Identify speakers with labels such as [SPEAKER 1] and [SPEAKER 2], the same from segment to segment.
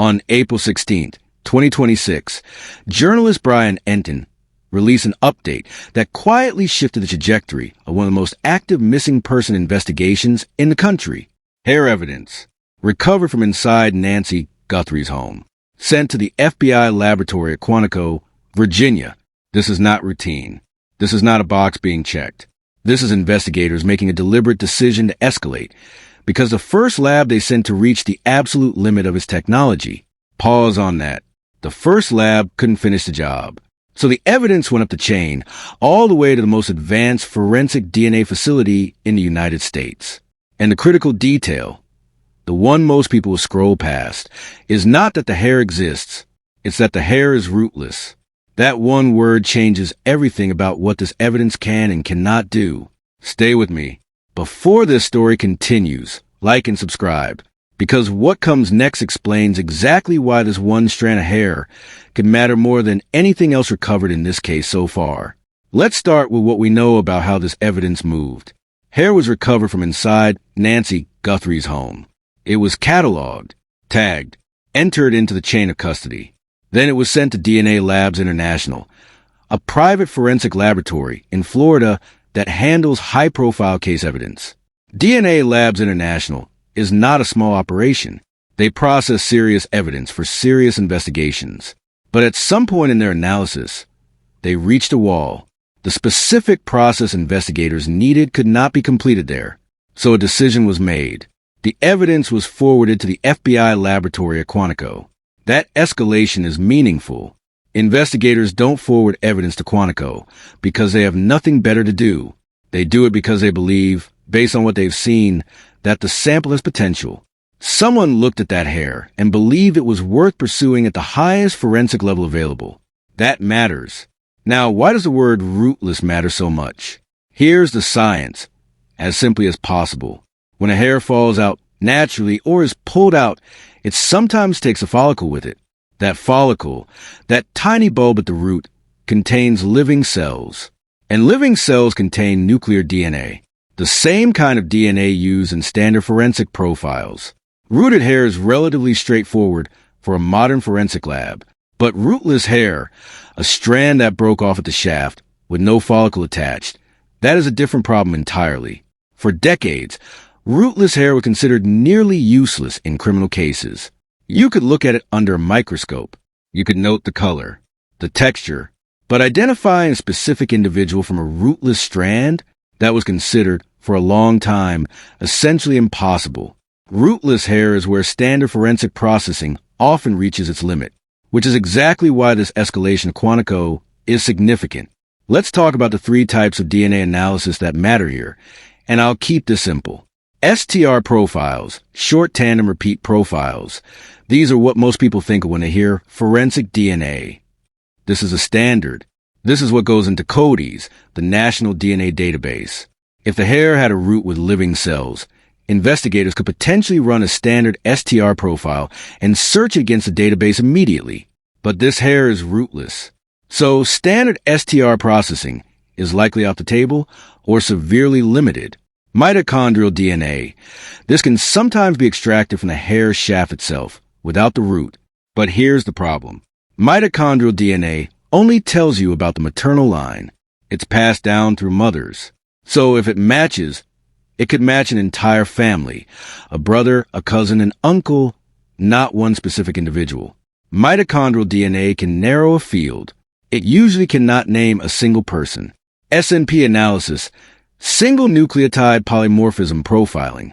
[SPEAKER 1] On April 16th, 2026, journalist Brian Entin released an update that quietly shifted the trajectory of one of the most active missing person investigations in the country. Hair evidence recovered from inside Nancy Guthrie's home, sent to the FBI laboratory at Quantico, Virginia. This is not routine. This is not a box being checked. This is investigators making a deliberate decision to escalate, because the first lab they sent to reach the absolute limit of its technology. Pause on that. The first lab couldn't finish the job. So the evidence went up the chain, all the way to the most advanced forensic DNA facility in the United States. And the critical detail, the one most people will scroll past, is not that the hair exists. It's that the hair is rootless. That one word changes everything about what this evidence can and cannot do. Stay with me. Before this story continues, like and subscribe, because what comes next explains exactly why this one strand of hair could matter more than anything else recovered in this case so far. Let's start with what we know about how this evidence moved. Hair was recovered from inside Nancy Guthrie's home. It was cataloged, tagged, entered into the chain of custody. Then it was sent to DNA Labs International, a private forensic laboratory in Florida that handles high-profile case evidence. DNA Labs International is not a small operation. They process serious evidence for serious investigations. But at some point in their analysis, they reached a wall. The specific process investigators needed could not be completed there. So a decision was made. The evidence was forwarded to the FBI laboratory at Quantico. That escalation is meaningful. Investigators don't forward evidence to Quantico because they have nothing better to do. They do it because they believe, based on what they've seen, that the sample has potential. Someone looked at that hair and believed it was worth pursuing at the highest forensic level available. That matters. Now, why does the word rootless matter so much? Here's the science, as simply as possible. When a hair falls out naturally or is pulled out, it sometimes takes a follicle with it. That follicle, that tiny bulb at the root, contains living cells. And living cells contain nuclear DNA, the same kind of DNA used in standard forensic profiles. Rooted hair is relatively straightforward for a modern forensic lab. But rootless hair, a strand that broke off at the shaft with no follicle attached, that is a different problem entirely. For decades, rootless hair was considered nearly useless in criminal cases. You could look at it under a microscope. You could note the color, the texture, but identifying a specific individual from a rootless strand, that was considered, for a long time, essentially impossible. Rootless hair is where standard forensic processing often reaches its limit, which is exactly why this escalation of Quantico is significant. Let's talk about the three types of DNA analysis that matter here, and I'll keep this simple. STR profiles, short tandem repeat profiles. These are what most people think of when they hear forensic DNA. This is a standard. This is what goes into CODIS, the National DNA Database. If the hair had a root with living cells, investigators could potentially run a standard STR profile and search it against the database immediately. But this hair is rootless. So standard STR processing is likely off the table or severely limited. Mitochondrial DNA. This can sometimes be extracted from the hair shaft itself, without the root. But here's the problem. Mitochondrial DNA only tells you about the maternal line. It's passed down through mothers. So if it matches, it could match an entire family, a brother, a cousin, an uncle, not one specific individual. Mitochondrial DNA can narrow a field. It usually cannot name a single person. SNP analysis, single nucleotide polymorphism profiling.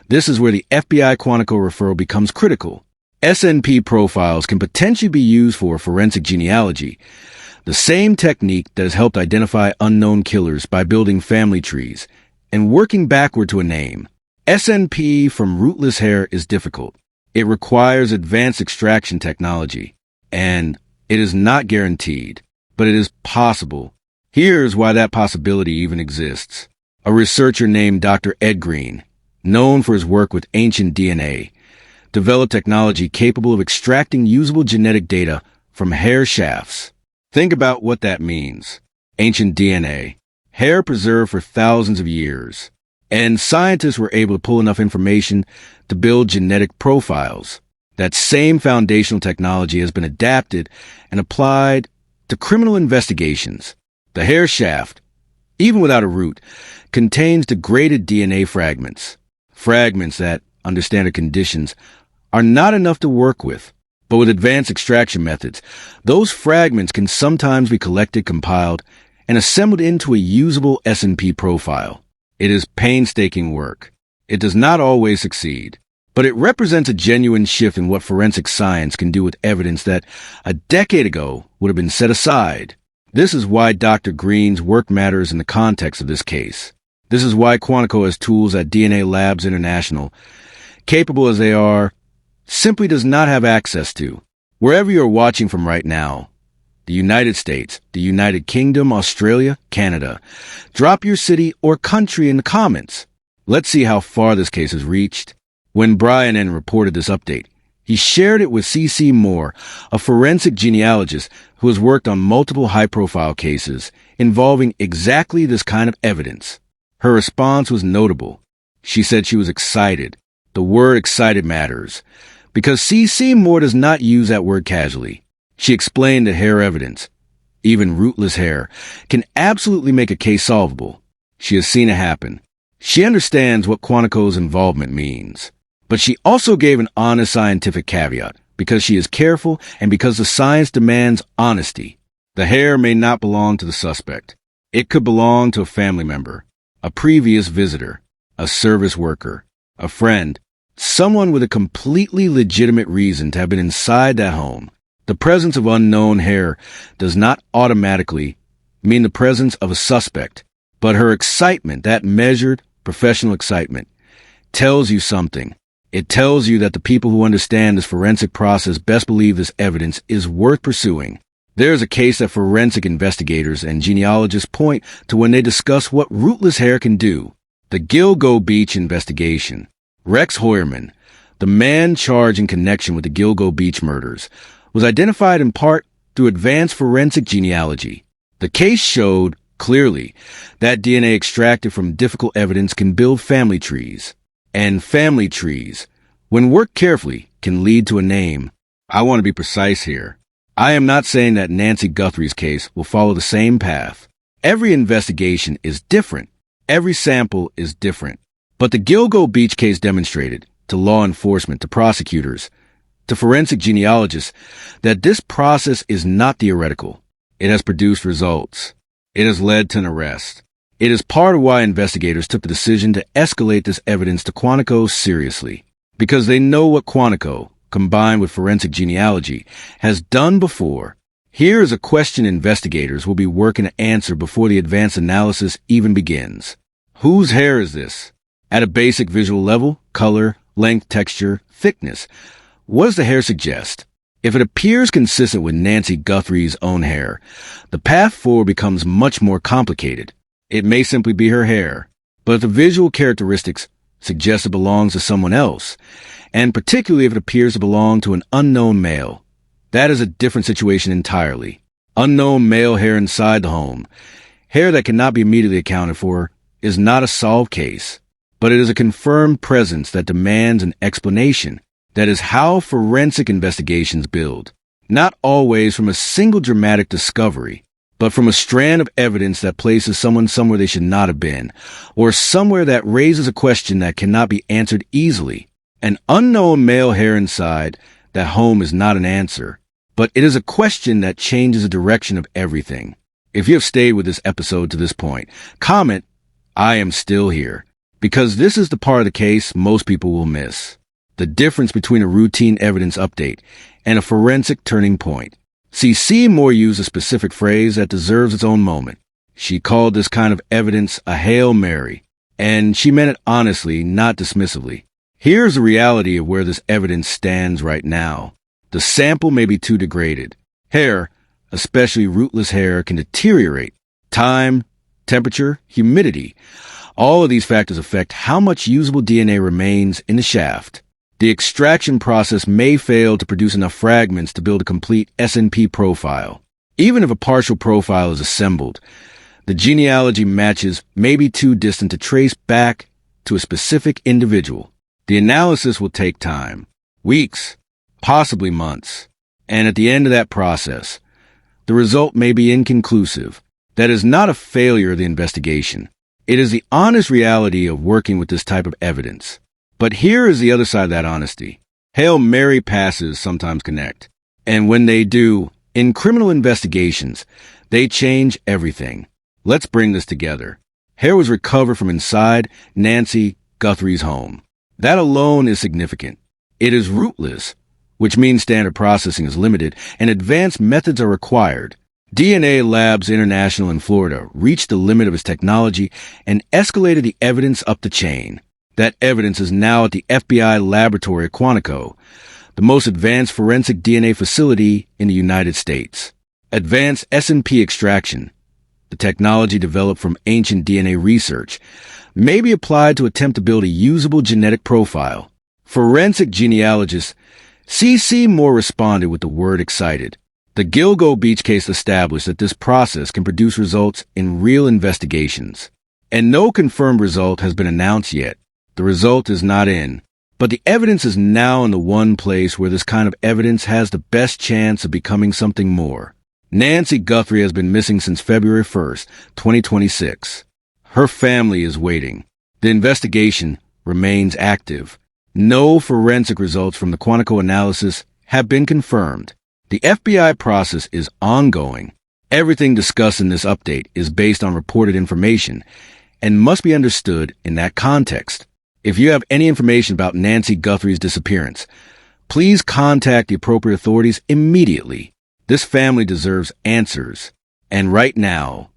[SPEAKER 1] This is where the FBI Quantico referral becomes critical. SNP profiles can potentially be used for forensic genealogy, the same technique that has helped identify unknown killers by building family trees and working backward to a name. SNP from rootless hair is difficult. It requires advanced extraction technology, and it is not guaranteed, but it is possible. Here's why that possibility even exists. A researcher named Dr. Ed Green, known for his work with ancient DNA, developed technology capable of extracting usable genetic data from hair shafts. Think about what that means. Ancient DNA, hair preserved for thousands of years, and scientists were able to pull enough information to build genetic profiles. That same foundational technology has been adapted and applied to criminal investigations. The hair shaft, even without a root, contains degraded DNA fragments. Fragments that, under standard conditions, are not enough to work with. But with advanced extraction methods, those fragments can sometimes be collected, compiled, and assembled into a usable S&P profile. It is painstaking work. It does not always succeed, but it represents a genuine shift in what forensic science can do with evidence that a decade ago would have been set aside. This is why Dr. Green's work matters in the context of this case. This is why Quantico has tools at DNA Labs International, capable as they are, simply does not have access to. Wherever you are watching from right now, the United States, the United Kingdom, Australia, Canada, drop your city or country in the comments. Let's see how far this case has reached. When Brian Entin reported this update, he shared it with CeCe Moore, a forensic genealogist who has worked on multiple high-profile cases involving exactly this kind of evidence. Her response was notable. She said she was excited. The word excited matters, because CeCe Moore does not use that word casually. She explained that hair evidence, even rootless hair, can absolutely make a case solvable. She has seen it happen. She understands what Quantico's involvement means. But she also gave an honest scientific caveat, because she is careful and because the science demands honesty. The hair may not belong to the suspect. It could belong to a family member, a previous visitor, a service worker, a friend, someone with a completely legitimate reason to have been inside that home. The presence of unknown hair does not automatically mean the presence of a suspect, but her excitement, that measured, professional excitement, tells you something. It tells you that the people who understand this forensic process best believe this evidence is worth pursuing. There is a case that forensic investigators and genealogists point to when they discuss what rootless hair can do. The Gilgo Beach investigation. Rex Hoyerman, the man charged in connection with the Gilgo Beach murders, was identified in part through advanced forensic genealogy. The case showed, clearly, that DNA extracted from difficult evidence can build family trees. And family trees, when worked carefully, can lead to a name. I want to be precise here. I am not saying that Nancy Guthrie's case will follow the same path. Every investigation is different. Every sample is different. But the Gilgo Beach case demonstrated, to law enforcement, to prosecutors, to forensic genealogists, that this process is not theoretical. It has produced results. It has led to an arrest. It is part of why investigators took the decision to escalate this evidence to Quantico seriously, because they know what Quantico, combined with forensic genealogy, has done before. Here is a question investigators will be working to answer before the advanced analysis even begins. Whose hair is this? At a basic visual level, color, length, texture, thickness, what does the hair suggest? If it appears consistent with Nancy Guthrie's own hair, the path forward becomes much more complicated. It may simply be her hair, but if the visual characteristics suggest it belongs to someone else, and particularly if it appears to belong to an unknown male, that is a different situation entirely. Unknown male hair inside the home, hair that cannot be immediately accounted for, is not a solved case, but it is a confirmed presence that demands an explanation. That is how forensic investigations build, not always from a single dramatic discovery, but from a strand of evidence that places someone somewhere they should not have been, or somewhere that raises a question that cannot be answered easily. An unknown male hair inside that home is not an answer, but it is a question that changes the direction of everything. If you have stayed with this episode to this point, comment, "I am still here," because this is the part of the case most people will miss. The difference between a routine evidence update and a forensic turning point. CeCe Moore used a specific phrase that deserves its own moment. She called this kind of evidence a Hail Mary, and she meant it honestly, not dismissively. Here's the reality of where this evidence stands right now. The sample may be too degraded. Hair, especially rootless hair, can deteriorate. Time, temperature, humidity. All of these factors affect how much usable DNA remains in the shaft. The extraction process may fail to produce enough fragments to build a complete S&P profile. Even if a partial profile is assembled, the genealogy matches may be too distant to trace back to a specific individual. The analysis will take time. Weeks, possibly months. And at the end of that process, the result may be inconclusive. That is not a failure of the investigation. It is the honest reality of working with this type of evidence. But here is the other side of that honesty. Hail Mary passes sometimes connect. And when they do, in criminal investigations, they change everything. Let's bring this together. Hair was recovered from inside Nancy Guthrie's home. That alone is significant. It is rootless, which means standard processing is limited and advanced methods are required. DNA Labs International in Florida reached the limit of its technology and escalated the evidence up the chain. That evidence is now at the FBI laboratory at Quantico, the most advanced forensic DNA facility in the United States. Advanced S&P extraction, the technology developed from ancient DNA research, may be applied to attempt to build a usable genetic profile. Forensic genealogist CeCe Moore responded with the word excited. The Gilgo Beach case established that this process can produce results in real investigations. And no confirmed result has been announced yet. The result is not in. But the evidence is now in the one place where this kind of evidence has the best chance of becoming something more. Nancy Guthrie has been missing since February 1st, 2026. Her family is waiting. The investigation remains active. No forensic results from the Quantico analysis have been confirmed. The FBI process is ongoing. Everything discussed in this update is based on reported information and must be understood in that context. If you have any information about Nancy Guthrie's disappearance, please contact the appropriate authorities immediately. This family deserves answers. And right now,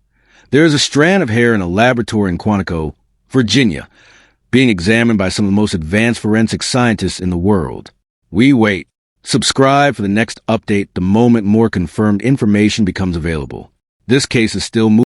[SPEAKER 1] there is a strand of hair in a laboratory in Quantico, Virginia, being examined by some of the most advanced forensic scientists in the world. We wait. Subscribe for the next update the moment more confirmed information becomes available. This case is still moving.